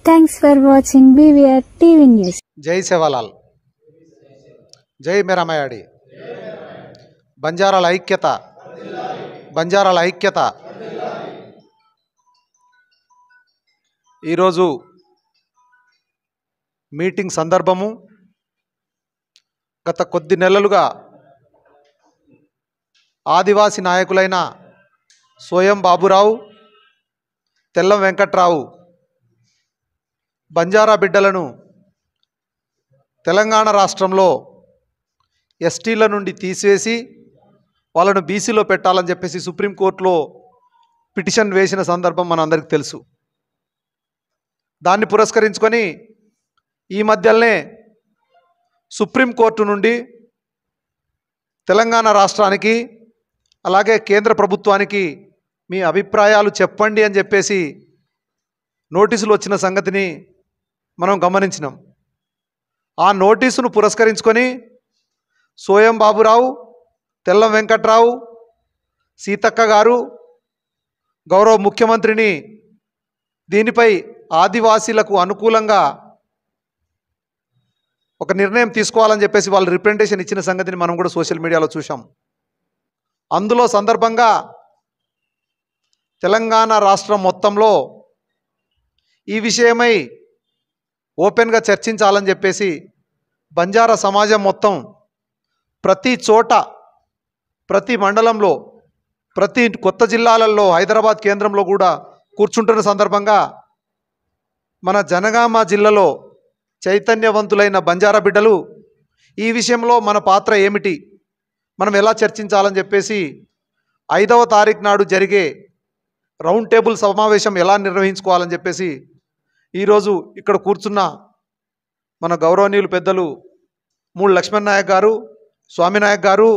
Thanks for watching BVR TV News. జై సేవాలాల్, జై మేరా మయాడి, బంజారాల ఐక్యత, బంజారాల ఐక్యత. ఈరోజు మీటింగ్ సందర్భము. గత కొద్ది నెలలుగా ఆదివాసి నాయకులైన సోయం బాబురావు, తెల్లం వెంకట్రావు బంజారా బిడ్డలను తెలంగాణ రాష్ట్రంలో ఎస్టీల నుండి తీసివేసి వాళ్ళను బీసీలో పెట్టాలని చెప్పేసి సుప్రీంకోర్టులో పిటిషన్ వేసిన సందర్భం మనందరికీ తెలుసు. దాన్ని పురస్కరించుకొని ఈ మధ్యలోనే సుప్రీంకోర్టు నుండి తెలంగాణ రాష్ట్రానికి అలాగే కేంద్ర ప్రభుత్వానికి మీ అభిప్రాయాలు చెప్పండి అని చెప్పేసి నోటీసులు వచ్చిన సంగతిని మనం గమనించినాం. ఆ నోటీసును పురస్కరించుకొని సోయం బాబురావు, తెల్లం వెంకట్రావు, సీతక్క గారు గౌరవ ముఖ్యమంత్రిని దీనిపై ఆదివాసీలకు అనుకూలంగా ఒక నిర్ణయం తీసుకోవాలని చెప్పేసి వాళ్ళు రిప్రజెంటేషన్ ఇచ్చిన సంగతిని మనం కూడా సోషల్ మీడియాలో చూసాం. అందులో సందర్భంగా తెలంగాణ రాష్ట్రం మొత్తంలో ఈ విషయమై ఓపెన్గా చర్చించాలని చెప్పేసి బంజారా సమాజం మొత్తం ప్రతి చోట, ప్రతి మండలంలో, ప్రతి కొత్త జిల్లాలలో, హైదరాబాద్ కేంద్రంలో కూడా కూర్చుంటున్న సందర్భంగా మన జనగామ జిల్లాలో చైతన్యవంతులైన బంజారా బిడ్డలు ఈ విషయంలో మన పాత్ర ఏమిటి, మనం ఎలా చర్చించాలని చెప్పేసి 5వ తారీఖు నాడు జరిగే రౌండ్ టేబుల్ సమావేశం ఎలా నిర్వహించుకోవాలని చెప్పేసి ఈరోజు ఇక్కడ కూర్చున్న మన గౌరవనీయులు పెద్దలు మూడు లక్ష్మణ్ నాయక్ గారు, స్వామి నాయక్ గారు,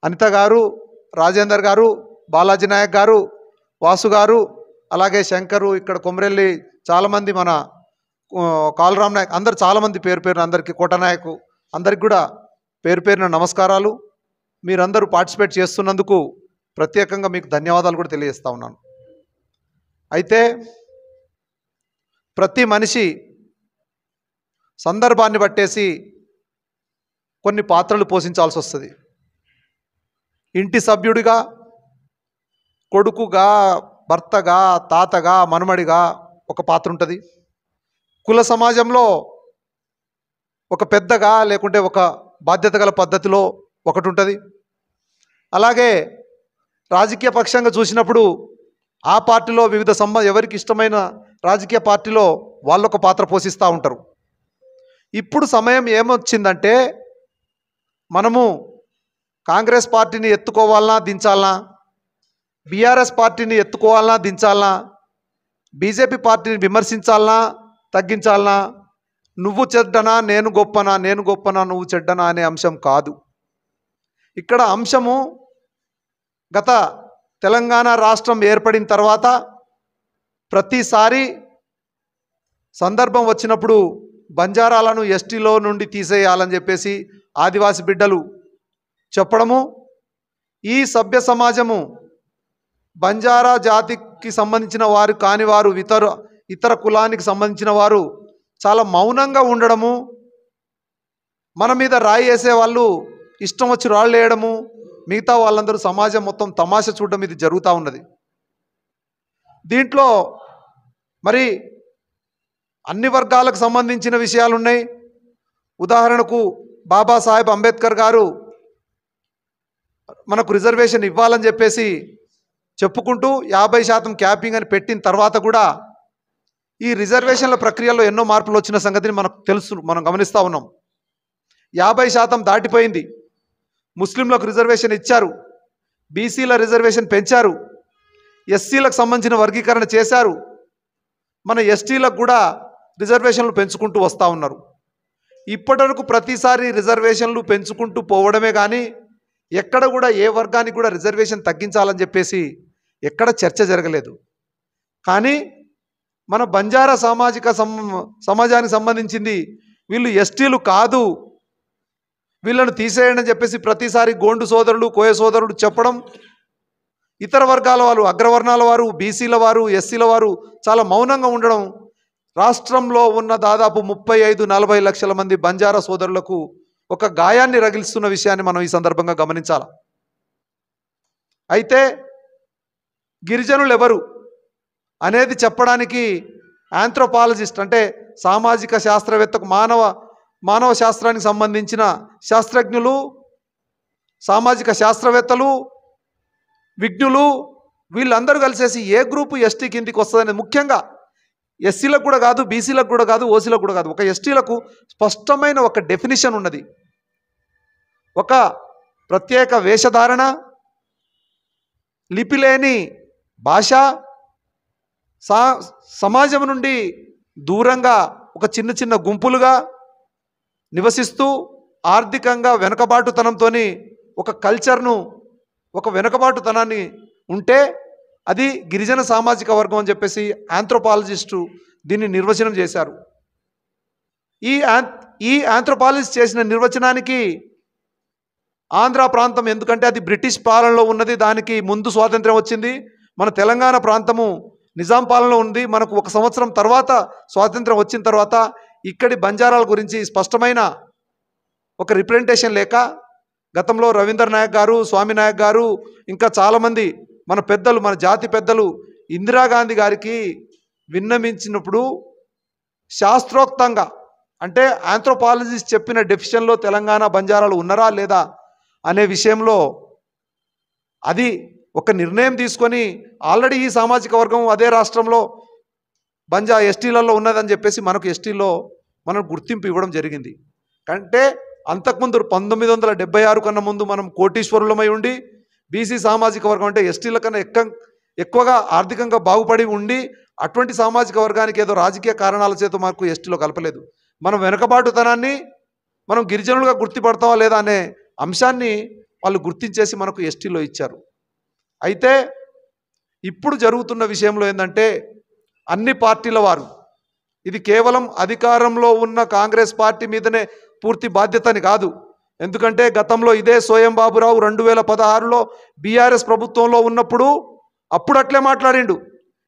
అనిత గారు, రాజేందర్ గారు, బాలాజీ నాయక్ గారు, వాసు గారు, అలాగే శంకరు, ఇక్కడ కొమరెల్లి చాలామంది, మన కాలరామ్ నాయక్, అందరు చాలామంది పేరు పేరున అందరికీ, కోటనాయకు అందరికి కూడా పేరు పేరున నమస్కారాలు. మీరందరూ పార్టిసిపేట్ చేస్తున్నందుకు ప్రత్యేకంగా మీకు ధన్యవాదాలు కూడా తెలియజేస్తా ఉన్నాను. అయితే ప్రతి మనిషి సందర్భాన్ని బట్టేసి కొన్ని పాత్రలు పోషించాల్సి వస్తుంది. ఇంటి సభ్యుడిగా, కొడుకుగా, భర్తగా, తాతగా, మనమడిగా ఒక పాత్ర ఉంటుంది. కుల సమాజంలో ఒక పెద్దగా, లేకుంటే ఒక బాధ్యత గల పద్ధతిలో ఒకటి ఉంటుంది. అలాగే రాజకీయ పక్షంగా చూసినప్పుడు ఆ పార్టీలో వివిధ ఎవరికి ఇష్టమైన రాజకీయ పార్టీలో వాళ్ళొక పాత్ర పోషిస్తూ ఉంటారు. ఇప్పుడు సమయం ఏమొచ్చిందంటే మనము కాంగ్రెస్ పార్టీని ఎత్తుకోవాలన్నా దించాలనా, బీఆర్ఎస్ పార్టీని ఎత్తుకోవాలన్నా దించాలనా, బీజేపీ పార్టీని విమర్శించాలనా తగ్గించాలనా, నువ్వు చెడ్డనా నేను గొప్పనా, నేను గొప్పనా నువ్వు చెడ్డనా అనే అంశం కాదు. ఇక్కడ అంశము గత తెలంగాణ రాష్ట్రం ఏర్పడిన తర్వాత ప్రతిసారి సందర్భం వచ్చినప్పుడు బంజారాలను ఎస్టీలో నుండి తీసేయాలని చెప్పేసి ఆదివాసి బిడ్డలు చెప్పడము, ఈ సభ్య సమాజము బంజారా జాతికి సంబంధించిన వారు కాని వారు, ఇతర కులానికి సంబంధించిన వారు చాలా మౌనంగా ఉండడము, మన మీద రాయి వేసే వాళ్ళు ఇష్టం వచ్చి రాళ్ళు వేయడము, మిగతా వాళ్ళందరూ సమాజం మొత్తం తమాషా చూడడం ఇది జరుగుతూ ఉన్నది. దీంట్లో మరి అన్ని వర్గాలకు సంబంధించిన విషయాలు ఉన్నాయి. ఉదాహరణకు బాబాసాహెబ్ అంబేద్కర్ గారు మనకు రిజర్వేషన్ ఇవ్వాలని చెప్పేసి చెప్పుకుంటూ 50% క్యాపింగ్ అని పెట్టిన తర్వాత కూడా ఈ రిజర్వేషన్ల ప్రక్రియలో ఎన్నో మార్పులు వచ్చిన సంగతిని మనకు తెలుసు, మనం గమనిస్తూ ఉన్నాం. 50% దాటిపోయింది. ముస్లింలకు రిజర్వేషన్ ఇచ్చారు, బీసీల రిజర్వేషన్ పెంచారు, ఎస్సీలకు సంబంధించిన వర్గీకరణ చేశారు, మన ఎస్టీలకు కూడా రిజర్వేషన్లు పెంచుకుంటూ వస్తూ ఉన్నారు. ఇప్పటివరకు ప్రతిసారి రిజర్వేషన్లు పెంచుకుంటూ పోవడమే కానీ ఎక్కడ కూడా ఏ వర్గానికి కూడా రిజర్వేషన్ తగ్గించాలని చెప్పేసి ఎక్కడ చర్చ జరగలేదు. కానీ మన బంజారా సమాజానికి సంబంధించింది వీళ్ళు ఎస్టీలు కాదు, వీళ్ళను తీసేయండి అని చెప్పేసి ప్రతిసారి గోండు సోదరులు, కోయ సోదరులు చెప్పడం, ఇతర వర్గాల వారు, అగ్రవర్ణాల వారు, బీసీల వారు, ఎస్సీల వారు చాలా మౌనంగా ఉండడం రాష్ట్రంలో ఉన్న దాదాపు 35-40 లక్షల మంది బంజారా సోదరులకు ఒక గాయాన్ని రగిలిస్తున్న విషయాన్ని మనం ఈ సందర్భంగా గమనించాలి. అయితే గిరిజనులు ఎవరు అనేది చెప్పడానికి ఆంథ్రోపాలజిస్ట్ అంటే సామాజిక శాస్త్రవేత్తకు మానవ శాస్త్రానికి సంబంధించిన శాస్త్రజ్ఞులు, సామాజిక శాస్త్రవేత్తలు, విజ్ఞులు వీళ్ళందరూ కలిసేసి ఏ గ్రూపు ఎస్టీ కిందికి వస్తుందనేది, ముఖ్యంగా ఎస్సీలకు కూడా కాదు, బీసీలకు కూడా కాదు, ఓసీలకు కూడా కాదు, ఒక ఎస్టీలకు స్పష్టమైన ఒక డెఫినిషన్ ఉన్నది. ఒక ప్రత్యేక వేషధారణ, లిపిలేని భాష, సమాజం నుండి దూరంగా ఒక చిన్న చిన్న గుంపులుగా నివసిస్తూ ఆర్థికంగా వెనుకబాటుతనంతో ఒక కల్చర్ను, ఒక వెనుకబాటుతనాన్ని ఉంటే అది గిరిజన సామాజిక వర్గం అని చెప్పేసి ఆంథ్రోపాలజిస్టు దీన్ని నిర్వచనం చేశారు. ఈ ఆంథ్రోపాలజిస్ట్ చేసిన నిర్వచనానికి ఆంధ్ర ప్రాంతం, ఎందుకంటే అది బ్రిటిష్ పాలనలో ఉన్నది, దానికి ముందు స్వాతంత్ర్యం వచ్చింది. మన తెలంగాణ ప్రాంతము నిజాం పాలనలో ఉంది. మనకు 1 సంవత్సరం తర్వాత స్వాతంత్ర్యం వచ్చిన తర్వాత ఇక్కడి బంజారాల గురించి స్పష్టమైన ఒక రిప్రజెంటేషన్ లేక గతంలో రవీంద్ర నాయక్ గారు, స్వామి నాయక్ గారు, ఇంకా చాలామంది మన పెద్దలు, మన జాతి పెద్దలు ఇందిరాగాంధీ గారికి విన్నమించినప్పుడు శాస్త్రోక్తంగా, అంటే ఆంథ్రోపాలజిస్ట్ చెప్పిన డెఫిషన్లో తెలంగాణ బంజారాలు ఉన్నారా లేదా అనే విషయంలో అది ఒక నిర్ణయం తీసుకొని ఆల్రెడీ ఈ సామాజిక వర్గం అదే రాష్ట్రంలో ఎస్టీలలో ఉన్నదని చెప్పేసి మనకు ఎస్టీలో మనం గుర్తింపు ఇవ్వడం జరిగింది. అంటే అంతకుముందు 1976 కన్నా ముందు మనం కోటీశ్వరులమై ఉండి బీసీ సామాజిక వర్గం అంటే ఎస్టీల కన్నా ఎక్కువగా ఆర్థికంగా బాగుపడి ఉండి అటువంటి సామాజిక వర్గానికి ఏదో రాజకీయ కారణాల చేత మనకు ఎస్టీలో కలపలేదు. మనం వెనుకబాటుతనాన్ని మనం గిరిజనులుగా గుర్తుపడతామా లేదా అనే అంశాన్ని వాళ్ళు గుర్తించేసి మనకు ఎస్టీలో ఇచ్చారు. అయితే ఇప్పుడు జరుగుతున్న విషయంలో ఏంటంటే అన్ని పార్టీల వారు, ఇది కేవలం అధికారంలో ఉన్న కాంగ్రెస్ పార్టీ మీదనే పూర్తి బాధ్యతని కాదు. ఎందుకంటే గతంలో ఇదే సోయం బాబురావు 2016లో బీఆర్ఎస్ ప్రభుత్వంలో ఉన్నప్పుడు అప్పుడు అట్లే మాట్లాడిండు.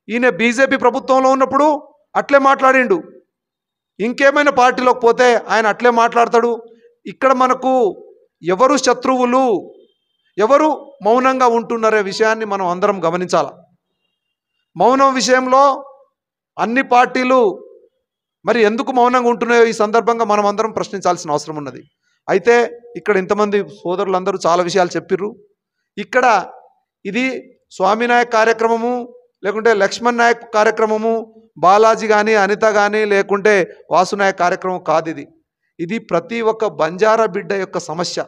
ఈయన బీజేపీ ప్రభుత్వంలో ఉన్నప్పుడు అట్లే మాట్లాడిండు. ఇంకేమైనా పార్టీలోకి పోతే ఆయన అట్లే మాట్లాడతాడు. ఇక్కడ మనకు ఎవరు శత్రువులు, ఎవరు మౌనంగా ఉంటున్నారే విషయాన్ని మనం అందరం గమనించాలి. మౌనం విషయంలో అన్ని పార్టీలు మరి ఎందుకు మౌనంగా ఉంటున్నాయో ఈ సందర్భంగా మనం అందరం ప్రశ్నించాల్సిన అవసరం ఉన్నది. అయితే ఇక్కడ ఇంతమంది సోదరులందరూ చాలా విషయాలు చెప్పిర్రు. ఇక్కడ ఇది స్వామి నాయక్ కార్యక్రమము, లేకుంటే లక్ష్మణ్ నాయక్ కార్యక్రమము, బాలాజీ కానీ అనిత కానీ లేకుంటే వాసునాయక్ కార్యక్రమం కాదు. ఇది ప్రతి ఒక్క బంజారా బిడ్డ యొక్క సమస్య.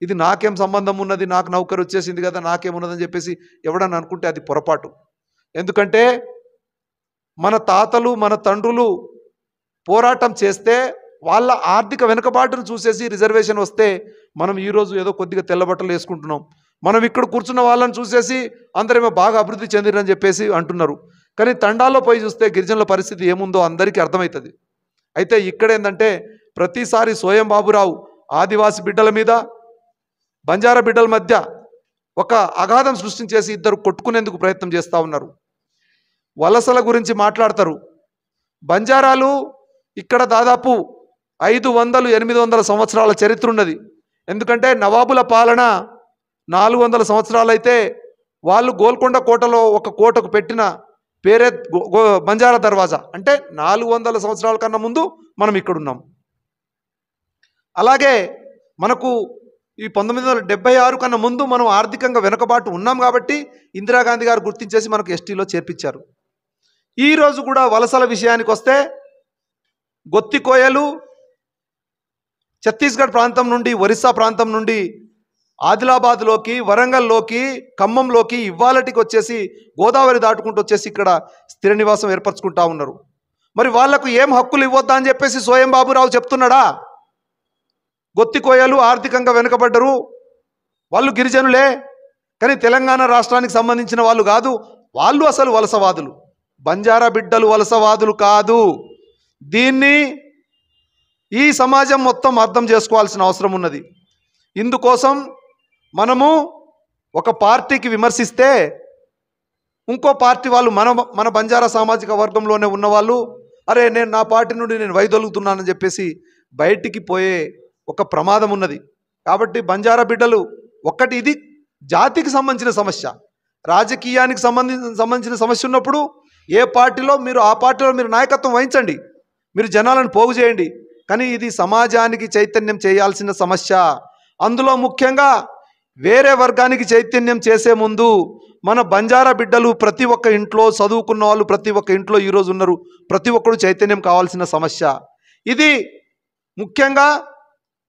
ఇది నాకేం సంబంధం ఉన్నది, నాకు నౌకరు వచ్చేసింది కదా, నాకేమున్నదని చెప్పేసి ఎవడని అనుకుంటే అది పొరపాటు. ఎందుకంటే మన తాతలు, మన తండ్రులు పోరాటం చేస్తే వాళ్ళ ఆర్థిక వెనుకబాటును చూసేసి రిజర్వేషన్ వస్తే మనం ఈరోజు ఏదో కొద్దిగా తెల్లబట్టలు వేసుకుంటున్నాం. మనం ఇక్కడ కూర్చున్న వాళ్ళని చూసేసి అందరేమో బాగా అభివృద్ధి చెందిరని చెప్పేసి అంటున్నారు. కానీ తండాల్లో పోయి చూస్తే గిరిజనుల పరిస్థితి ఏముందో అందరికీ అర్థమవుతుంది. అయితే ఇక్కడ ఏంటంటే ప్రతిసారి సోయం బాబురావు ఆదివాసి బిడ్డల మీద బంజారా బిడ్డల మధ్య ఒక అగాధం సృష్టించేసి ఇద్దరు కొట్టుకునేందుకు ప్రయత్నం చేస్తూ ఉన్నారు. వలసల గురించి మాట్లాడతారు. బంజారాలు ఇక్కడ దాదాపు 500-800 సంవత్సరాల చరిత్ర ఉన్నది. ఎందుకంటే నవాబుల పాలన 400 సంవత్సరాలు అయితే వాళ్ళు గోల్కొండ కోటలో ఒక కోటకు పెట్టిన పేరే బంజారా దర్వాజా. అంటే 400 సంవత్సరాల కన్నా ముందు మనం ఇక్కడున్నాం. అలాగే మనకు ఈ 1976 కన్నా ముందు మనం ఆర్థికంగా వెనుకబాటు ఉన్నాం కాబట్టి ఇందిరాగాంధీ గారు గుర్తించేసి మనకు ఎస్టీలో చేర్పించారు. ఈరోజు కూడా వలసల విషయానికి వస్తే గొత్తికోయలు ఛత్తీస్గఢ్ ప్రాంతం నుండి, ఒరిస్సా ప్రాంతం నుండి ఆదిలాబాద్లోకి, వరంగల్లోకి, ఖమ్మంలోకి ఇవ్వాలటికి వచ్చేసి గోదావరి దాటుకుంటూ వచ్చేసి ఇక్కడ స్థిర నివాసం ఏర్పరచుకుంటా ఉన్నారు. మరి వాళ్లకు ఏం హక్కులు ఇవ్వద్దా అని చెప్పేసి సోయం బాబురావు చెప్తున్నాడా? గొత్తికోయలు ఆర్థికంగా వెనుకబడ్డరు, వాళ్ళు గిరిజనులే, కానీ తెలంగాణ రాష్ట్రానికి సంబంధించిన వాళ్ళు కాదు. వాళ్ళు అసలు వలసవాదులు. బంజారా బిడ్డలు వలసవాదులు కాదు. దీన్ని ఈ సమాజం మొత్తం అర్థం చేసుకోవాల్సిన అవసరం ఉన్నది. ఇందుకోసం మనము ఒక పార్టీకి విమర్శిస్తే ఇంకో పార్టీ వాళ్ళు మన బంజారా సామాజిక వర్గంలోనే ఉన్నవాళ్ళు అరే నేను నా పార్టీ నుండి నేను వైదొలుగుతున్నానని చెప్పేసి బయటికి పోయే ఒక ప్రమాదం ఉన్నది. కాబట్టి బంజారా బిడ్డలు ఒక్కటి, ఇది జాతికి సంబంధించిన సమస్య, రాజకీయానికి సంబంధించిన సమస్య ఉన్నప్పుడు ఏ పార్టీలో మీరు ఆ పార్టీలో మీరు నాయకత్వం వహించండి, మీరు జనాలను పోగు చేయండి. కానీ ఇది సమాజానికి చైతన్యం చేయాల్సిన సమస్య. అందులో ముఖ్యంగా వేరే వర్గానికి చైతన్యం చేసే ముందు మన బంజారా బిడ్డలు ప్రతి ఒక్క ఇంట్లో చదువుకున్న వాళ్ళు ప్రతి ఒక్క ఇంట్లో ఈరోజు ఉన్నారు, ప్రతి ఒక్కరు చైతన్యం కావాల్సిన సమస్య ఇది. ముఖ్యంగా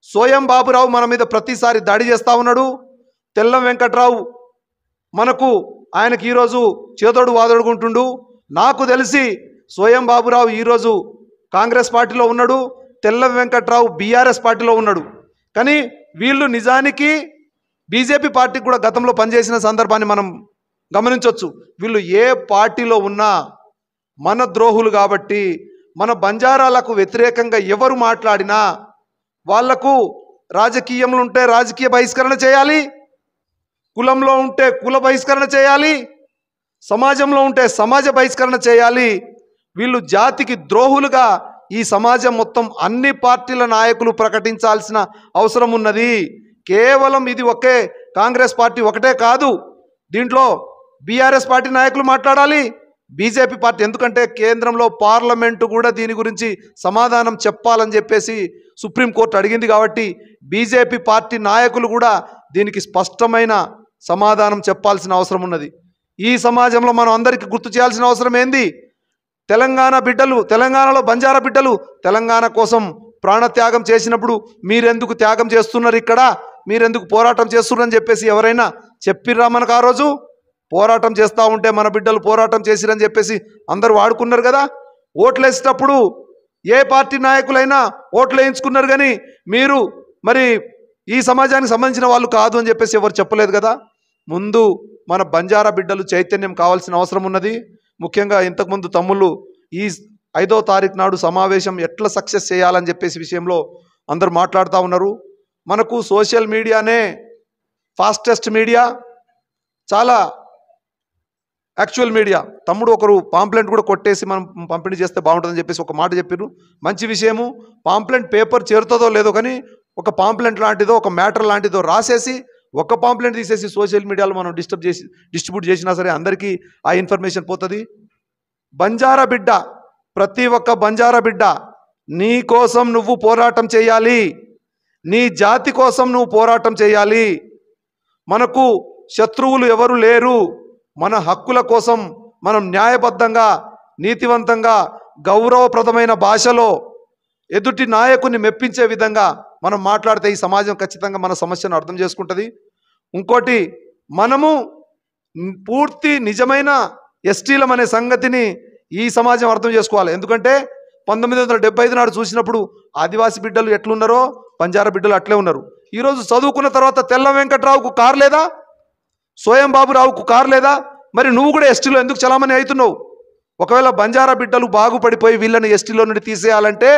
సోయం బాబురావు మన మీద ప్రతిసారి దాడి చేస్తూ ఉన్నాడు. తెల్లం వెంకట్రావు మనకు ఆయనకి ఈరోజు చేదోడు వాదోడుకుంటుండు. నాకు తెలిసి సోయం బాబురావు ఈరోజు కాంగ్రెస్ పార్టీలో ఉన్నాడు, తెల్లం వెంకట్రావు బీఆర్ఎస్ పార్టీలో ఉన్నాడు. కానీ వీళ్ళు నిజానికి బీజేపీ పార్టీకి కూడా గతంలో పనిచేసిన సందర్భాన్ని మనం గమనించవచ్చు. వీళ్ళు ఏ పార్టీలో ఉన్నా మన ద్రోహులు కాబట్టి మన బంజారాలకు వ్యతిరేకంగా ఎవరు మాట్లాడినా వాళ్లకు రాజకీయంలో ఉంటే రాజకీయ బహిష్కరణ చేయాలి, కులంలో ఉంటే కుల బహిష్కరణ చేయాలి, సమాజంలో ఉంటే సమాజ బహిష్కరణ చేయాలి. వీళ్ళు జాతికి ద్రోహులుగా ఈ సమాజం మొత్తం అన్ని పార్టీల నాయకులు ప్రకటించాల్సిన అవసరం ఉన్నది. కేవలం ఇది ఒకే కాంగ్రెస్ పార్టీ ఒకటే కాదు, దీంట్లో బీఆర్ఎస్ పార్టీ నాయకులు మాట్లాడాలి, బీజేపీ పార్టీ, ఎందుకంటే కేంద్రంలో పార్లమెంటు కూడా దీని గురించి సమాధానం చెప్పాలని చెప్పేసి సుప్రీంకోర్టు అడిగింది. కాబట్టి బీజేపీ పార్టీ నాయకులు కూడా దీనికి స్పష్టమైన సమాధానం చెప్పాల్సిన అవసరం ఉన్నది. ఈ సమాజంలో మనం అందరికీ గుర్తు చేయాల్సిన అవసరం ఏంది? తెలంగాణ బిడ్డలు, తెలంగాణలో బంజారా బిడ్డలు తెలంగాణ కోసం ప్రాణత్యాగం చేసినప్పుడు మీరెందుకు త్యాగం చేస్తున్నారు, ఇక్కడ మీరెందుకు పోరాటం చేస్తున్నారని చెప్పేసి ఎవరైనా చెప్పిర్రా మనకు? ఆ రోజు పోరాటం చేస్తూ ఉంటే మన బిడ్డలు పోరాటం చేసిరని చెప్పేసి అందరూ వాడుకున్నారు కదా. ఓట్లు వేసేటప్పుడు ఏ పార్టీ నాయకులైనా ఓట్లు వేయించుకున్నారు, కానీ మీరు మరి ఈ సమాజానికి సంబంధించిన వాళ్ళు కాదు అని చెప్పేసి ఎవరు చెప్పలేదు కదా. ముందు మన బంజారా బిడ్డలు చైతన్యం కావాల్సిన అవసరం ఉన్నది. ముఖ్యంగా ఇంతకుముందు తమ్ముళ్ళు ఈ 5వ తారీఖు నాడు సమావేశం ఎట్లా సక్సెస్ చేయాలని చెప్పేసి విషయంలో అందరూ మాట్లాడుతూ ఉన్నారు. మనకు సోషల్ మీడియానే ఫాస్టెస్ట్ మీడియా, చాలా యాక్చువల్ మీడియా. తమ్ముడు ఒకరు పాంప్లెంట్ కూడా కొట్టేసి మనం పంపిణీ చేస్తే బాగుంటుందని చెప్పేసి ఒక మాట చెప్పారు. మంచి విషయము. పాంప్లెంట్ పేపర్ చేరుతుందో లేదో కానీ ఒక పాంప్లెంట్ లాంటిదో ఒక మ్యాటర్ లాంటిదో రాసేసి ఒక పాంప్లెంట్ తీసేసి సోషల్ మీడియాలో మనం డిస్ట్రిబ్యూట్ చేసినా సరే అందరికీ ఆ ఇన్ఫర్మేషన్ పోతుంది. బంజారా బిడ్డ, ప్రతి ఒక్క బంజారా బిడ్డ నీ కోసం నువ్వు పోరాటం చేయాలి, నీ జాతి కోసం నువ్వు పోరాటం చేయాలి. మనకు శత్రువులు ఎవరు లేరు. మన హక్కుల కోసం మనం న్యాయబద్ధంగా, నీతివంతంగా, గౌరవప్రదమైన భాషలో ఎదుటి నాయకుని మెప్పించే విధంగా మనం మాట్లాడితే ఈ సమాజం ఖచ్చితంగా మన సమస్యను అర్థం చేసుకుంటుంది. ఇంకోటి, మనము పూర్తి నిజమైన ఎస్టీలం అనే సంగతిని ఈ సమాజం అర్థం చేసుకోవాలి. ఎందుకంటే 1975 నాడు చూసినప్పుడు ఆదివాసీ బిడ్డలు ఎట్లున్నారో బంజారా బిడ్డలు అట్లే ఉన్నారు. ఈరోజు చదువుకున్న తర్వాత తెల్లం వెంకట్రావుకు కారు లేదా, సోయం బాబురావుకు కారు లేదా? మరి నువ్వు కూడా ఎస్టీలో ఎందుకు చలామణి అవుతున్నావు? ఒకవేళ బంజారా బిడ్డలు బాగుపడిపోయి వీళ్ళని ఎస్టీలో నుండి తీసేయాలంటే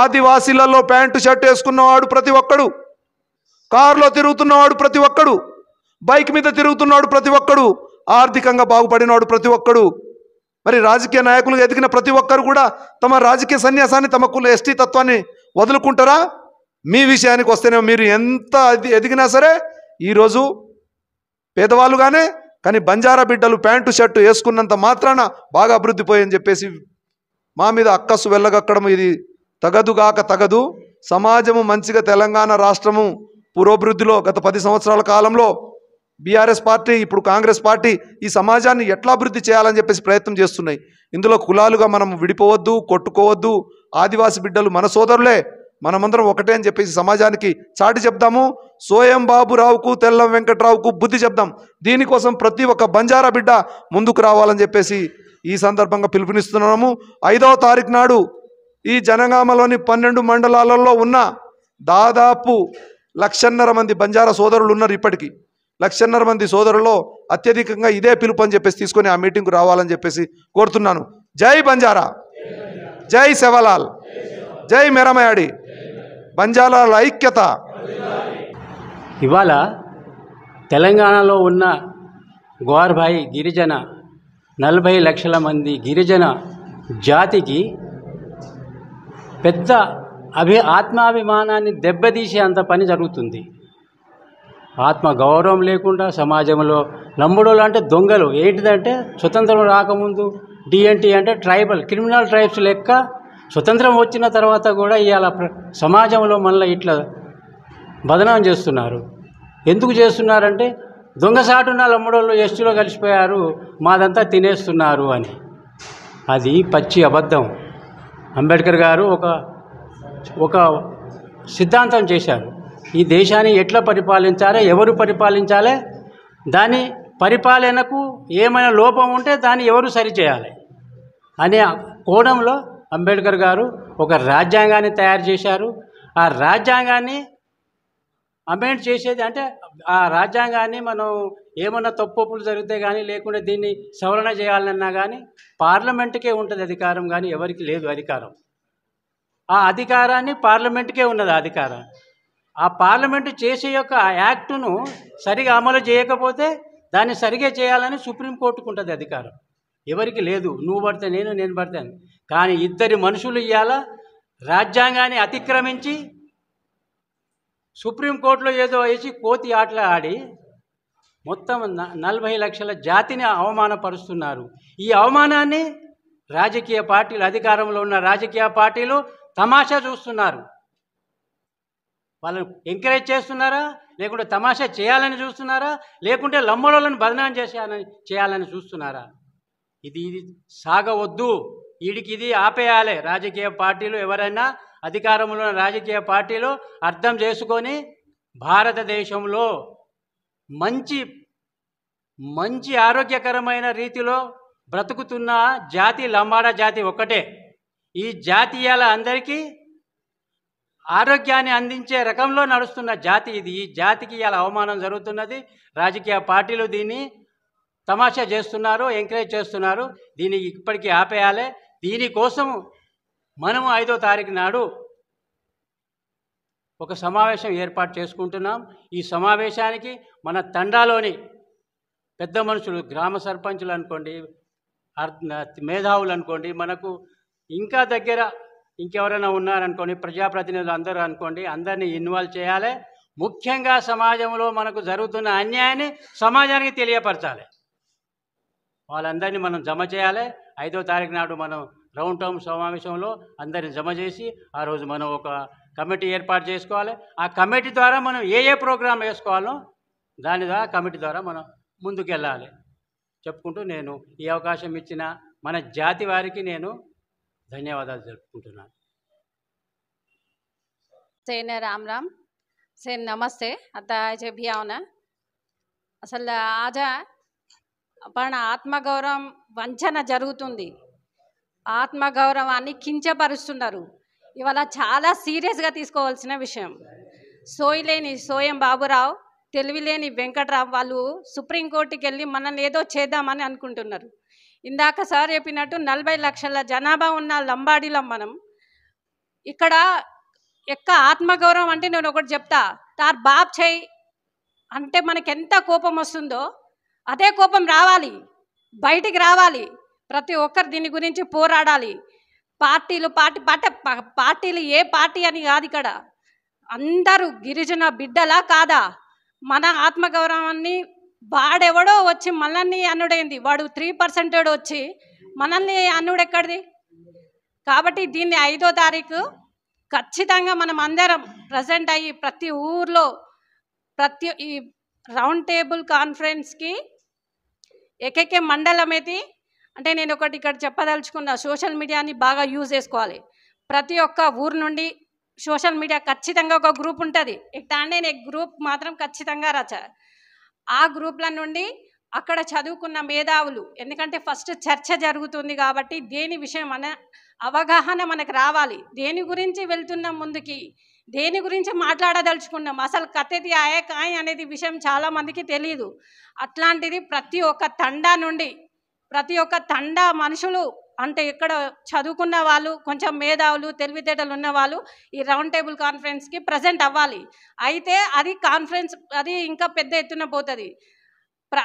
ఆదివాసీలలో ప్యాంటు షర్ట్ వేసుకున్నవాడు ప్రతి ఒక్కడు, కారులో తిరుగుతున్నవాడు ప్రతి ఒక్కడు, బైక్ మీద తిరుగుతున్నవాడు ప్రతి ఒక్కడు, ఆర్థికంగా బాగుపడినవాడు ప్రతి ఒక్కడు, మరి రాజకీయ నాయకులు ఎదిగిన ప్రతి ఒక్కరు కూడా తమ రాజకీయ సన్యాసాన్ని, తమ కుల ఎస్టీ తత్వాన్ని వదులుకుంటారా? మీ విషయానికి వస్తేనే మీరు ఎంత ఎదిగినా సరే ఈరోజు పేదవాళ్ళుగానే, కానీ బంజారా బిడ్డలు ప్యాంటు షర్టు వేసుకున్నంత మాత్రాన బాగా అభివృద్ధి పోయని చెప్పేసి మా మీద అక్కసు వెళ్ళగక్కడం ఇది తగదుగాక తగదు. సమాజము మంచిగా, తెలంగాణ రాష్ట్రము పురోభివృద్ధిలో గత 10 సంవత్సరాల కాలంలో బీఆర్ఎస్ పార్టీ, ఇప్పుడు కాంగ్రెస్ పార్టీ ఈ సమాజాన్ని ఎట్లా అభివృద్ధి చేయాలని చెప్పేసి ప్రయత్నం చేస్తున్నాయి. ఇందులో కులాలుగా మనం విడిపోవద్దు, కొట్టుకోవద్దు. ఆదివాసి బిడ్డలు మన సోదరులే, మనమందరం ఒకటే అని చెప్పేసి సమాజానికి చాటి చెప్దాము. సోయం బాబురావుకు, తెల్లం వెంకట్రావుకు బుద్ధి చెప్దాం. దీనికోసం ప్రతి ఒక్క బంజారా బిడ్డ ముందుకు రావాలని చెప్పేసి ఈ సందర్భంగా పిలుపునిస్తున్నాము. 5వ తారీఖు నాడు ఈ జనగామలోని 12 మండలాలలో ఉన్న దాదాపు 1,50,000 మంది బంజారా సోదరులు ఉన్నారు. ఇప్పటికీ 1,50,000 మంది సోదరుల్లో అత్యధికంగా ఇదే పిలుపు అని చెప్పేసి తీసుకొని ఆ మీటింగ్కు రావాలని చెప్పేసి కోరుతున్నాను. జై బంజారా, జై శివలాల్, జై మెరమయాడి, బంజారాల ఐక్యత. ఇవాళ తెలంగాణలో ఉన్న గోర్భాయి గిరిజన 40 లక్షల మంది గిరిజన జాతికి పెద్ద ఆత్మాభిమానాన్ని దెబ్బతీసే అంత పని జరుగుతుంది. ఆత్మ గౌరవం లేకుండా సమాజంలో లంబడోళ్ళు అంటే దొంగలు. ఏంటిదంటే స్వతంత్రం రాకముందు డిఎన్టీ అంటే ట్రైబల్ క్రిమినల్ ట్రైబ్స్ లెక్క, స్వతంత్రం వచ్చిన తర్వాత కూడా ఇవాళ సమాజంలో మళ్ళీ ఇట్లా బదనాం చేస్తున్నారు. ఎందుకు చేస్తున్నారంటే దొంగసాటున్న లంబడోళ్ళు ఎస్టీలో కలిసిపోయారు, మాదంతా తినేస్తున్నారు అని. అది పచ్చి అబద్ధం. అంబేద్కర్ గారు ఒక సిద్ధాంతం చేశారు. ఈ దేశాన్ని ఎట్లా పరిపాలించాలి, ఎవరు పరిపాలించాలి, దాని పరిపాలనకు ఏమైనా లోపం ఉంటే దాన్ని ఎవరు సరిచేయాలి అనే కోణంలో అంబేద్కర్ గారు ఒక రాజ్యాంగాన్ని తయారు చేశారు. ఆ రాజ్యాంగాన్ని అమెండ్ చేసేది అంటే ఆ రాజ్యాంగాన్ని మనం ఏమన్నా తప్పులు జరిగితే కానీ, లేకుంటే దీన్ని సవరణ చేయాలన్నా కానీ పార్లమెంటుకే ఉంటుంది అధికారం, కానీ ఎవరికి లేదు అధికారం. ఆ అధికారాన్ని పార్లమెంటుకే ఉన్నది అధికారం. ఆ పార్లమెంటు చేసే యొక్క యాక్టును సరిగా అమలు చేయకపోతే దాన్ని సరిగా చేయాలని సుప్రీంకోర్టుకు ఉంటుంది అధికారం. ఎవరికి లేదు. నువ్వు పడితే నేను పడితే అని. కానీ ఇద్దరి మనుషులు ఇవాళ రాజ్యాంగాన్ని అతిక్రమించి సుప్రీంకోర్టులో ఏదో వేసి కోతి ఆటలు ఆడి మొత్తం 40 లక్షల జాతిని అవమానపరుస్తున్నారు. ఈ అవమానాన్ని రాజకీయ పార్టీలు, అధికారంలో ఉన్న రాజకీయ పార్టీలు తమాషా చూస్తున్నారు. వాళ్ళని ఎంకరేజ్ చేస్తున్నారా, లేకుంటే తమాషా చేయాలని చూస్తున్నారా, లేకుంటే లంబడోళ్ళని బదనాం చేయాలని చూస్తున్నారా? ఇది సాగవద్దు. ఇది ఆపేయాలి. రాజకీయ పార్టీలు ఎవరైనా అధికారంలో ఉన్న రాజకీయ పార్టీలు అర్థం చేసుకొని భారతదేశంలో మంచి ఆరోగ్యకరమైన రీతిలో బ్రతుకుతున్న జాతి లంబాడా జాతి ఒక్కటే. ఈ జాతీయాల అందరికీ ఆరోగ్యాన్ని అందించే రకంలో నడుస్తున్న జాతి ఇది. ఈ జాతికి ఇలా అవమానం జరుగుతున్నది. రాజకీయ పార్టీలు దీన్ని తమాషా చేస్తున్నారు, ఎంకరేజ్ చేస్తున్నారు. దీన్ని ఇప్పటికీ ఆపేయాలి. దీనికోసం మనము 5వ తారీఖు నాడు ఒక సమావేశం ఏర్పాటు చేసుకుంటున్నాం. ఈ సమావేశానికి మన తండాలోని పెద్ద మనుషులు, గ్రామ సర్పంచులు అనుకోండి, మేధావులు అనుకోండి, మనకు ఇంకా దగ్గర ఇంకెవరైనా ఉన్నారనుకోండి, ప్రజాప్రతినిధులు అందరూ అనుకోండి, అందరినీ ఇన్వాల్వ్ చేయాలి. ముఖ్యంగా సమాజంలో మనకు జరుగుతున్న అన్యాయాన్ని సమాజానికి తెలియపరచాలి. వాళ్ళందరినీ మనం జమ చేయాలి. 5వ తారీఖు నాడు మనం రౌండ్ టౌన్ సమావేశంలో అందరిని జమ చేసి ఆ రోజు మనం ఒక కమిటీ ఏర్పాటు చేసుకోవాలి. ఆ కమిటీ ద్వారా మనం ఏ ప్రోగ్రాం వేసుకోవాలో దాని ద్వారా కమిటీ ద్వారా మనం ముందుకెళ్ళాలి చెప్పుకుంటూ నేను ఈ అవకాశం ఇచ్చిన మన జాతి వారికి నేను धन्यवाद जरूपुకుంటున్నాను. सेने राम राम से नमस्ते. आता जे भी आवना అసలు ఆజ మన ఆత్మగౌరవం వంచన జరుగుతుంది. ఆత్మగౌరవాన్ని కించపరుస్తున్నారు. ఇవాళ చాలా సీరియస్గా తీసుకోవాల్సిన విషయం. సోయిలేని సోయం బాబురావు, తెలివిలేని వెంకట్రావు వాళ్ళు సుప్రీంకోర్టుకి వెళ్ళి మనల్ని ఏదో చేద్దామని అనుకుంటున్నారు. ఇందాక సార్ చెప్పినట్టు 40 లక్షల జనాభా ఉన్న లంబాడీలం మనం. ఇక్కడ ఆత్మగౌరవం అంటే నేను ఒకటి చెప్తా, తార్ బాప్ చేయి అంటే మనకి ఎంత కోపం వస్తుందో అదే కోపం రావాలి, బయటికి రావాలి. ప్రతి ఒక్కరు దీని గురించి పోరాడాలి. పార్టీలు ఏ పార్టీ అని కాదు, ఇక్కడ అందరూ గిరిజన బిడ్డలా కాదా? మన ఆత్మగౌరవాన్ని వాడెవడో వచ్చి మనల్ని అన్నుడైంది, వాడు 3% వచ్చి మనల్ని అన్నుడెక్కడిది? కాబట్టి దీన్ని 5వ తారీఖు ఖచ్చితంగా మనం అందరం ప్రజెంట్ అయ్యి ప్రతి ఊర్లో ఈ రౌండ్ టేబుల్ కాన్ఫరెన్స్కి ఏకేకే మండలం ఏది అంటే నేను ఒకటి ఇక్కడ చెప్పదలుచుకున్న, సోషల్ మీడియాని బాగా యూజ్ చేసుకోవాలి. ప్రతి ఒక్క ఊరు నుండి సోషల్ మీడియా ఖచ్చితంగా ఒక గ్రూప్ ఉంటుంది. నేను గ్రూప్ మాత్రం ఖచ్చితంగా ఆ గ్రూప్ల నుండి అక్కడ చదువుకున్న మేధావులు, ఎందుకంటే ఫస్ట్ చర్చ జరుగుతుంది కాబట్టి దేని విషయం అనే అవగాహన మనకు రావాలి. దేని గురించి వెళ్తున్నాం ముందుకి, దేని గురించి మాట్లాడదలుచుకున్నాం, అసలు కథది ఆయే కాయ అనేది విషయం చాలామందికి తెలియదు. అట్లాంటిది ప్రతి ఒక్క తండా నుండి ప్రతి ఒక్క తండా మనుషులు అంటే ఇక్కడ చదువుకున్న వాళ్ళు, కొంచెం మేధావులు, తెలివితేటలు ఉన్న వాళ్ళు ఈ రౌండ్ టేబుల్ కాన్ఫరెన్స్కి ప్రజెంట్ అవ్వాలి. అయితే అది కాన్ఫరెన్స్ అది ఇంకా పెద్ద ఎత్తున పోతుంది.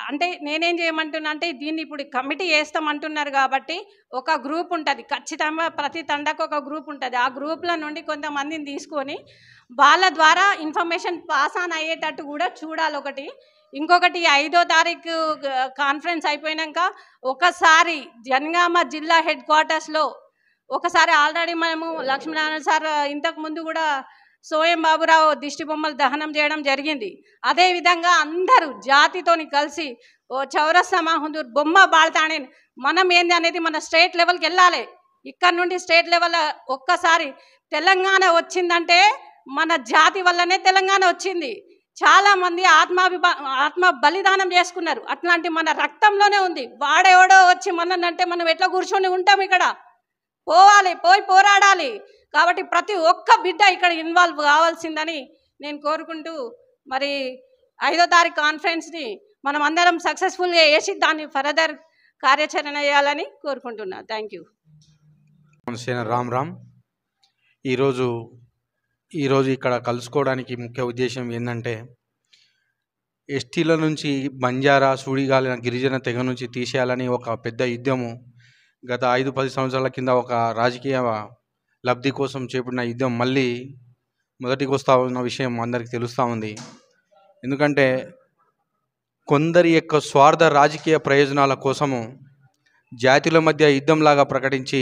అంటే నేనేం చేయమంటున్నా అంటే దీన్ని ఇప్పుడు కమిటీ వేస్తామంటున్నారు కాబట్టి ఒక గ్రూప్ ఉంటుంది, ఖచ్చితంగా ప్రతి తండకు ఒక గ్రూప్ ఉంటుంది. ఆ గ్రూప్ల నుండి కొంతమందిని తీసుకొని వాళ్ళ ద్వారా ఇన్ఫర్మేషన్ పాస్ ఆన్ అయ్యేటట్టు కూడా చూడాలి ఒకటి. ఇంకొకటి 5వ తారీఖు కాన్ఫరెన్స్ అయిపోయాక ఒకసారి జనగామ జిల్లా హెడ్ క్వార్టర్స్లో ఒకసారి ఆల్రెడీ మనము లక్ష్మీనారాయణ సార్ ఇంతకు ముందు కూడా సోయం బాబురావు దిష్టి బొమ్మలు దహనం చేయడం జరిగింది. అదేవిధంగా అందరూ జాతితోని కలిసి ఓ చౌరస్తా మహుదూర్ బొమ్మ బాళ్తానే మనం ఏంది అనేది మన స్టేట్ లెవెల్కి వెళ్ళాలి. ఇక్కడ నుండి స్టేట్ లెవెల్ ఒక్కసారి తెలంగాణ వచ్చిందంటే మన జాతి వల్లనే తెలంగాణ వచ్చింది. చాలామంది ఆత్మ బలిదానం చేసుకున్నారు, అట్లాంటి మన రక్తంలోనే ఉంది. వాడెవడో వచ్చి మననంటే మనం ఎట్లా కూర్చొని ఉంటాం? ఇక్కడ పోవాలి, పోయి పోరాడాలి. కాబట్టి ప్రతి ఒక్క బిడ్డ ఇక్కడ ఇన్వాల్వ్ కావాల్సిందని నేను కోరుకుంటూ, మరి 5వ తారీఖు కాన్ఫరెన్స్ని మనం అందరం సక్సెస్ఫుల్గా వేసి దాన్ని ఫర్దర్ కార్యాచరణ చేయాలని కోరుకుంటున్నా. Thank you. రామ్ రామ్. ఈరోజు ఇక్కడ కలుసుకోవడానికి ముఖ్య ఉద్దేశం ఏంటంటే, ఎస్టీల నుంచి బంజారా సూడిగాలిన గిరిజన తెగ నుంచి తీసేయాలని ఒక పెద్ద యుద్ధము గత 5-10 సంవత్సరాల కింద ఒక రాజకీయ లబ్ధి కోసం చేపట్టిన యుద్ధం మళ్ళీ మొదటికి వస్తూ ఉన్న విషయం అందరికీ తెలుస్తూ ఉంది. ఎందుకంటే కొందరి యొక్క స్వార్థ రాజకీయ ప్రయోజనాల కోసము జాతుల మధ్య యుద్ధంలాగా ప్రకటించి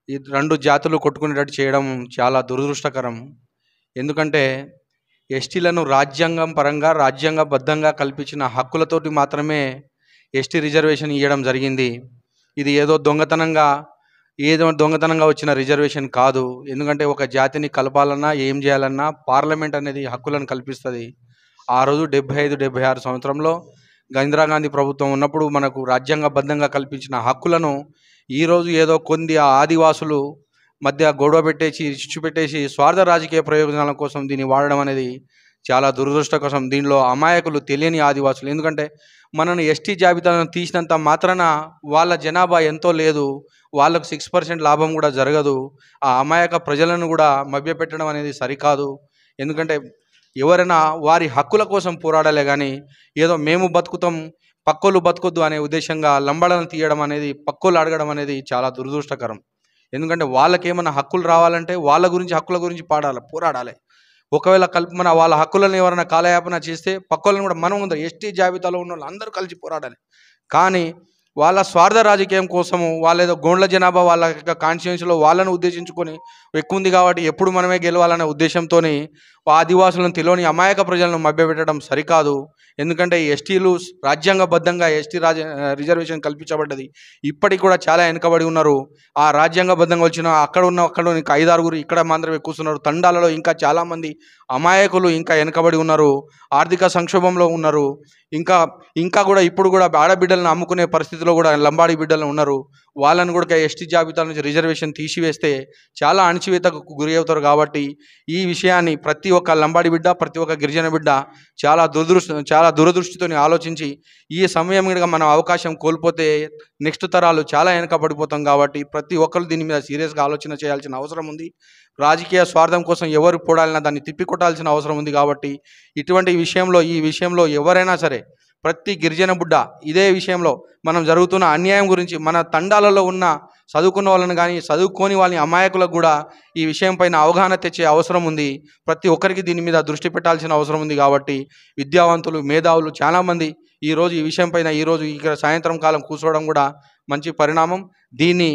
ఈ 2 జాతులు కొట్టుకునేటట్టు చేయడం చాలా దురదృష్టకరం. ఎందుకంటే ఎస్టీలను రాజ్యాంగం పరంగా రాజ్యాంగబద్ధంగా కల్పించిన హక్కులతోటి మాత్రమే ఎస్టీ రిజర్వేషన్ ఇవ్వడం జరిగింది. ఇది ఏదో దొంగతనంగా వచ్చిన రిజర్వేషన్ కాదు. ఎందుకంటే ఒక జాతిని కలపాలన్నా ఏం చేయాలన్నా పార్లమెంట్ అనేది హక్కులను కల్పిస్తుంది. ఆ రోజు 75-76 సంవత్సరంలో ఇందిరాగాంధీ ప్రభుత్వం ఉన్నప్పుడు మనకు రాజ్యాంగబద్ధంగా కల్పించిన హక్కులను ఈరోజు ఏదో కొన్ని ఆదివాసులు మధ్య గొడవ పెట్టేసి ఇచ్చు పెట్టేసి స్వార్థ రాజకీయ ప్రయోజనాల కోసం దీన్ని వాడడం అనేది చాలా దురదృష్టకరం. దీనిలో అమాయకులు తెలియని ఆదివాసులు. ఎందుకంటే మనను ఎస్టీ జాబితాలను తీసినంత మాత్రాన వాళ్ళ జనాభా ఎంతో లేదు, వాళ్ళకు 6% లాభం కూడా జరగదు. ఆ అమాయక ప్రజలను కూడా మభ్యపెట్టడం అనేది సరికాదు. ఎందుకంటే ఎవరైనా వారి హక్కుల కోసం పోరాడాలే కానీ ఏదో మేము బతుకుతాం పక్కోళ్ళు బతుకొద్దు అనే ఉద్దేశంగా లంబడలను తీయడం అనేది, పక్కోళ్ళు అడగడం అనేది చాలా దురదృష్టకరం. ఎందుకంటే వాళ్ళకేమైనా హక్కులు రావాలంటే వాళ్ళ గురించి హక్కుల గురించి పోరాడాలి. ఒకవేళ మన వాళ్ళ హక్కులను ఎవరైనా కాలయాపన చేస్తే పక్కోళ్ళని కూడా మనం ఉందా ఎస్టీ జాబితాలో ఉన్న వాళ్ళు అందరూ కలిసి పోరాడాలి. కానీ వాళ్ళ స్వార్థ రాజకీయం కోసము వాళ్ళ ఏదో గోండ్ల జనాభా వాళ్ళ యొక్క కాన్స్టిట్యున్సీలో వాళ్ళను ఉద్దేశించుకొని ఎక్కువ ఉంది కాబట్టి ఎప్పుడు మనమే గెలవాలనే ఉద్దేశంతో ఆదివాసులను తెలియని అమాయక ప్రజలను మభ్యపెట్టడం సరికాదు. ఎందుకంటే ఎస్టీలు రాజ్యాంగబద్ధంగా ఎస్టీ రిజర్వేషన్ కల్పించబడ్డది. ఇప్పటికి కూడా చాలా వెనుకబడి ఉన్నారు. ఆ రాజ్యాంగబద్ధంగా వచ్చిన అక్కడ ఇంకా 5-6 ఇక్కడ మాత్రమే కూర్చున్నారు. తండాలలో ఇంకా చాలామంది అమాయకులు ఇంకా వెనుకబడి ఉన్నారు, ఆర్థిక సంక్షోభంలో ఉన్నారు. ఇంకా కూడా ఇప్పుడు కూడా ఆడబిడ్డలను అమ్ముకునే పరిస్థితిలో కూడా లంబాడి బిడ్డలు ఉన్నారు. వాళ్ళని కూడా ఎస్టీ జాబితా నుంచి రిజర్వేషన్ తీసివేస్తే చాలా అణచివేతకు గురి అవుతారు. కాబట్టి ఈ విషయాన్ని ప్రతి ఒక్క లంబాడి బిడ్డ, ప్రతి ఒక్క గిరిజన బిడ్డ చాలా దురదృష్టితో ఆలోచించి ఈ సమయం మీద మనం అవకాశం కోల్పోతే నెక్స్ట్ తరాలు చాలా వెనకబడిపోతాం. కాబట్టి ప్రతి ఒక్కరు దీని మీద సీరియస్గా ఆలోచన చేయాల్సిన అవసరం ఉంది. రాజకీయ స్వార్థం కోసం ఎవరు పోడాలన్నా దాన్ని తిప్పికొట్టాల్సిన అవసరం ఉంది. కాబట్టి ఈ విషయంలో ఎవరైనా సరే ప్రతి గిరిజన బుడ్డ ఇదే విషయంలో మనం జరుగుతున్న అన్యాయం గురించి మన తండాలలో ఉన్న చదువుకున్న వాళ్ళని కానీ చదువుకోని వాళ్ళని అమాయకులకు కూడా ఈ విషయం పైన అవగాహన తెచ్చే అవసరం ఉంది. ప్రతి ఒక్కరికి దీని మీద దృష్టి పెట్టాల్సిన అవసరం ఉంది. కాబట్టి విద్యావంతులు, మేధావులు చాలామంది ఈరోజు ఈ విషయం పైన ఇక్కడ సాయంత్రం కాలం కూర్చోవడం కూడా మంచి పరిణామం. దీన్ని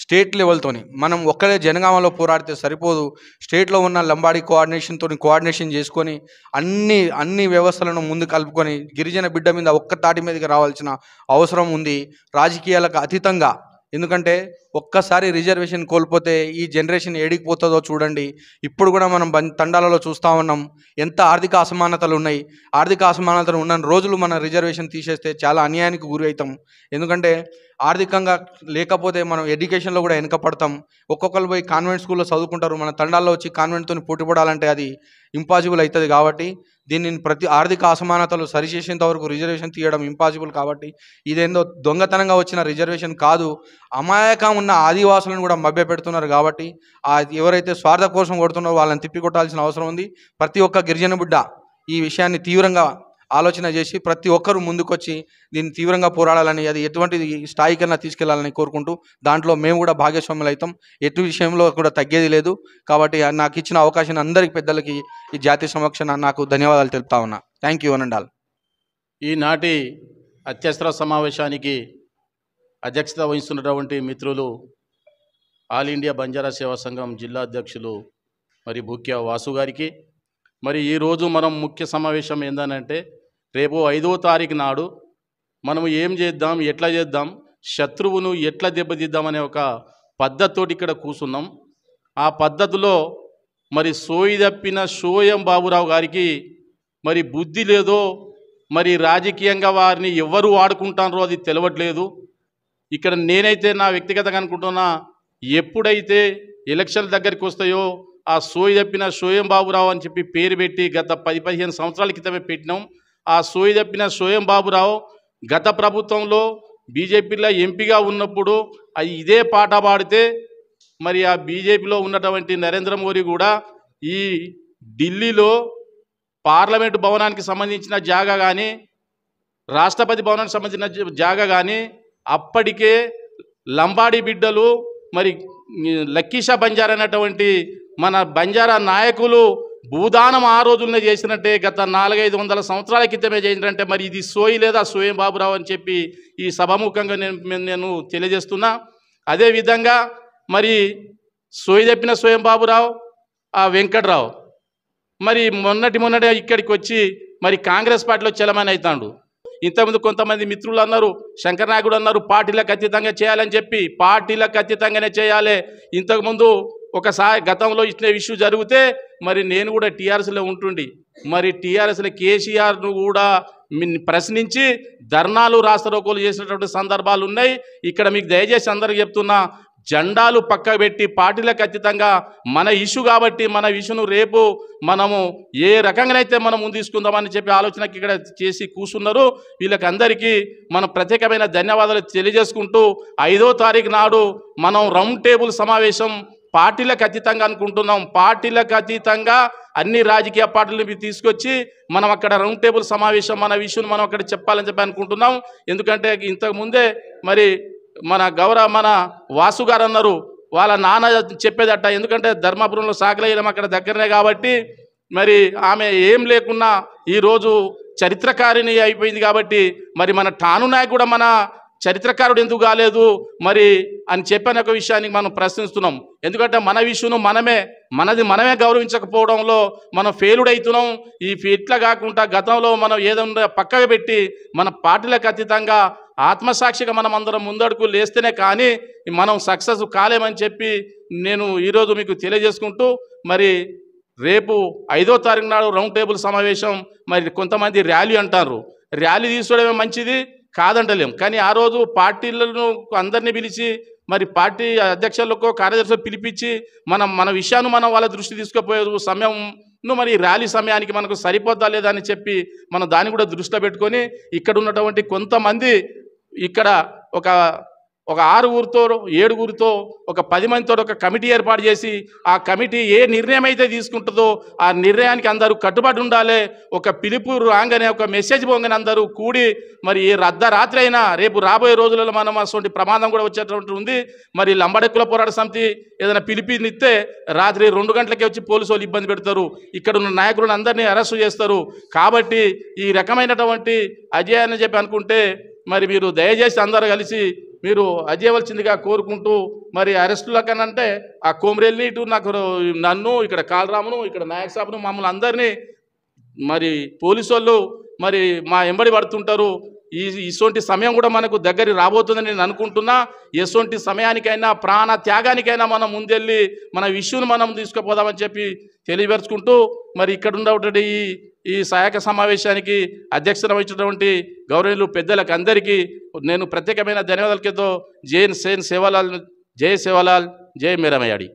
స్టేట్ లెవెల్తోని మనం ఒక్కడే జనగామలో పోరాడితే సరిపోదు. స్టేట్లో ఉన్న లంబాడీ కోఆర్డినేషన్ చేసుకొని అన్ని వ్యవస్థలను ముందు కలుపుకొని గిరిజన బిడ్డ మీద ఒక్క తాటి మీదకి రావాల్సిన అవసరం ఉంది, రాజకీయాలకు అతీతంగా. ఎందుకంటే ఒక్కసారి రిజర్వేషన్ కోల్పోతే ఈ జనరేషన్ ఏడికిపోతుందో చూడండి. ఇప్పుడు కూడా మనం తండాలలో చూస్తూ ఉన్నాం ఎంత ఆర్థిక అసమానతలు ఉన్నాయి. ఆర్థిక అసమానతలు ఉన్న రోజులు మన రిజర్వేషన్ తీసేస్తే చాలా అన్యాయానికి గురి అవుతాం. ఎందుకంటే ఆర్థికంగా లేకపోతే మనం ఎడ్యుకేషన్లో కూడా వెనకపడతాం. ఒక్కొక్కరు పోయి కాన్వెంట్ స్కూల్లో చదువుకుంటారు, మన తండాల్లో వచ్చి కాన్వెంట్తో పోటీ పడాలంటే అది ఇంపాసిబుల్ అవుతుంది. కాబట్టి దీనిని ప్రతి ఆర్థిక అసమానతలు సరిచేసేంత వరకు రిజర్వేషన్ తీయడం ఇంపాసిబుల్. కాబట్టి ఇదేందో దొంగతనంగా వచ్చిన రిజర్వేషన్ కాదు, అమాయకం ఉన్న ఆదివాసులను కూడా మభ్య పెడుతున్నారు. కాబట్టి ఎవరైతే స్వార్థ కోసం కొడుతున్నారో వాళ్ళని తిప్పికొట్టాల్సిన అవసరం ఉంది. ప్రతి ఒక్క గిరిజన బిడ్డ ఈ విషయాన్ని తీవ్రంగా ఆలోచన చేసి ప్రతి ఒక్కరూ ముందుకొచ్చి దీన్ని తీవ్రంగా పోరాడాలని, అది ఎటువంటి స్థాయికన్నా తీసుకెళ్లాలని కోరుకుంటూ దాంట్లో మేము కూడా భాగస్వాములు అవుతాం. ఎటు విషయంలో కూడా తగ్గేది లేదు. కాబట్టి నాకు ఇచ్చిన అవకాశాన్ని అందరికి పెద్దలకి ఈ జాతీయ సమక్షాన నాకు ధన్యవాదాలు తెలుపుతా ఉన్నా. థ్యాంక్ యూ అనండాల్. ఈనాటి అత్యవసర సమావేశానికి అధ్యక్షత వహిస్తున్నటువంటి మిత్రులు ఆల్ ఇండియా బంజారా సేవా సంఘం జిల్లా అధ్యక్షులు మరి భూక్యా వాసు గారికి, మరి ఈరోజు మనం ముఖ్య సమావేశం ఏందనంటే రేపు 5వ తారీఖు నాడు మనం ఏం చేద్దాం, ఎట్లా చేద్దాం, శత్రువును ఎట్లా దెబ్బతీద్దామనే ఒక పద్ధతితోటి ఇక్కడ కూర్చున్నాం. ఆ పద్ధతిలో మరి సోయి తప్పిన షోయం బాబురావు గారికి మరి బుద్ధి లేదో, మరి రాజకీయంగా వారిని ఎవరు వాడుకుంటారో అది తెలియట్లేదు. ఇక్కడ నేనైతే నా వ్యక్తిగతంగా అనుకుంటున్నా, ఎప్పుడైతే ఎలక్షన్ల దగ్గరికి వస్తాయో ఆ సోయి తప్పిన షోయం బాబురావు అని చెప్పి పేరు పెట్టి గత 10-15 సంవత్సరాల క్రితమే పెట్టినాం. ఆ సోయి తప్పిన షోయం బాబురావు గత ప్రభుత్వంలో బీజేపీలో ఎంపీగా ఉన్నప్పుడు అది ఇదే పాట పాడితే మరి ఆ బీజేపీలో ఉన్నటువంటి నరేంద్ర మోడీ కూడా ఈ ఢిల్లీలో పార్లమెంటు భవనానికి సంబంధించిన జాగా కానీ రాష్ట్రపతి భవనానికి సంబంధించిన జాగా కానీ అప్పటికే లంబాడి బిడ్డలు మరి లక్కీషా బంజారా అనేటువంటి మన బంజారా నాయకులు భూదానం ఆ రోజుల్నే చేసినట్టే గత 400-500 సంవత్సరాల క్రితమే చేసినట్టే మరి ఇది సోయి లేదా సోయం బాబురావు అని చెప్పి ఈ సభాముఖంగా నేను తెలియజేస్తున్నా. అదేవిధంగా మరి సోయి తప్పిన స్వయం బాబురావు ఆ వెంకట్రావు మరి మొన్నటి ఇక్కడికి వచ్చి మరి కాంగ్రెస్ పార్టీలో చలమని అవుతాడు. ఇంతకుముందు కొంతమంది మిత్రులు అన్నారు, శంకర్ నాయకుడు అన్నారు పార్టీలకు అతీతంగా చేయాలని చెప్పి. పార్టీలకు అతీతంగానే చేయాలి. ఇంతకుముందు ఒకసారి గతంలో ఇట్లా ఇష్యూ జరిగితే మరి నేను కూడా టీఆర్ఎస్లో ఉంటుండి మరి టీఆర్ఎస్లో కేసీఆర్ను కూడా ప్రశ్నించి ధర్నాలు రాస్తారోకోలు చేసినటువంటి సందర్భాలు ఉన్నాయి. ఇక్కడ మీకు దయచేసి అందరికీ చెప్తున్నా, జెండాలు పక్క పెట్టి పార్టీలకు అతీతంగా మన ఇష్యూ కాబట్టి మన ఇష్యూను రేపు మనము ఏ రకంగానైతే మనం ముందు తీసుకుందామని చెప్పి ఆలోచనకి ఇక్కడ చేసి కూర్చున్నారు. వీళ్ళకి అందరికీ మనం ప్రత్యేకమైన ధన్యవాదాలు తెలియజేసుకుంటూ 5వ తారీఖు నాడు మనం రౌండ్ టేబుల్ సమావేశం పార్టీలకు అతీతంగా అనుకుంటున్నాం. పార్టీలకు అతీతంగా అన్ని రాజకీయ పార్టీలను తీసుకొచ్చి మనం అక్కడ రౌండ్ టేబుల్ సమావేశం మన విషయం మనం అక్కడ చెప్పాలని చెప్పి అనుకుంటున్నాం. ఎందుకంటే ఇంతకుముందే మరి మన వాసు గారు అన్నారు వాళ్ళ నాన్న చెప్పేదట, ఎందుకంటే ధర్మాపురంలో సాగలేయడం అక్కడ దగ్గరనే కాబట్టి మరి ఆమె ఏం లేకున్నా ఈరోజు చరిత్రకారిణి అయిపోయింది కాబట్టి మరి మన ఠాను నాయక్ కూడా మన చరిత్రకారుడు ఎందుకు కాలేదు మరి అని చెప్పిన ఒక విషయాన్ని మనం ప్రశ్నిస్తున్నాం. ఎందుకంటే మన విషయం మనమే గౌరవించకపోవడంలో మనం ఫెయిల్డ్ అవుతున్నాం. ఈ ఇట్లా కాకుండా గతంలో మనం ఏదైనా పక్కగా పెట్టి మన పార్టీలకు అతీతంగా ఆత్మసాక్షిగా మనం అందరం ముందడుగు లేస్తేనే కానీ మనం సక్సెస్ కాలేమని చెప్పి నేను ఈరోజు మీకు తెలియజేసుకుంటూ మరి రేపు 5వ తారీఖు నాడు రౌండ్ టేబుల్ సమావేశం మరి కొంతమంది ర్యాలీ అంటారు. ర్యాలీ తీసుకోవడమే మంచిది కాదంటలేం, కానీ ఆ రోజు పార్టీలను అందరినీ పిలిచి మరి పార్టీ అధ్యక్షులకు కార్యదర్శులకు పిలిపించి మన విషయాన్ని మనం వాళ్ళ దృష్టి తీసుకుపోయే సమయంను మరి ర్యాలీ సమయానికి మనకు సరిపోద్దా లేదా అని చెప్పి మనం దాన్ని కూడా దృష్టిలో పెట్టుకొని ఇక్కడ ఉన్నటువంటి కొంతమంది ఇక్కడ ఒక 6 7 ఒక 10 మందితో ఒక కమిటీ ఏర్పాటు చేసి ఆ కమిటీ ఏ నిర్ణయం అయితే తీసుకుంటుందో ఆ నిర్ణయానికి అందరూ కట్టుబడి ఉండాలి. ఒక పిలుపు రాగానే ఒక మెసేజ్ పోగానే అందరూ కూడి మరి ఏ అర్ధరాత్రి అయినా రేపు రాబోయే రోజులలో మనం అటువంటి ప్రమాదం కూడా వచ్చేటువంటి ఉంది. మరి లంబడెక్కుల పోరాట సమితి ఏదైనా పిలిపినిస్తే రాత్రి 2 గంటలకే వచ్చి పోలీసు వాళ్ళు ఇబ్బంది పెడతారు, ఇక్కడ ఉన్న నాయకులను అందరినీ అరెస్టు చేస్తారు. కాబట్టి ఈ రకమైనటువంటి అజయ్ అని చెప్పి అనుకుంటే మరి మీరు దయచేసి అందరూ కలిసి మీరు అజయవలసిందిగా కోరుకుంటూ మరి అరెస్టుల కనంటే ఆ కోమరెల్ని ఇటు నన్ను ఇక్కడ కాలరామును ఇక్కడ నాయక్ సాబ్ను మమ్మల్ని అందరినీ మరి పోలీసు వాళ్ళు మరి మా ఎంబడి పడుతుంటారు. ఇటువంటి సమయం కూడా మనకు దగ్గర రాబోతుందని నేను అనుకుంటున్నా. ఎటువంటి సమయానికైనా ప్రాణ త్యాగానికైనా మనం ముందెళ్ళి మన విషయం మనం తీసుకుపోదామని చెప్పి తెలియపరుచుకుంటూ మరి ఇక్కడ ఉన్నటువంటి ఈ సహాయక సమావేశానికి అధ్యక్షత వహించినటువంటి గౌరవనీయులు పెద్దలకు అందరికీ నేను ప్రత్యేకమైన ధన్యవాదాలతో జై సేవలాల్, జై సేవలాల్, జై మేరమయాడి.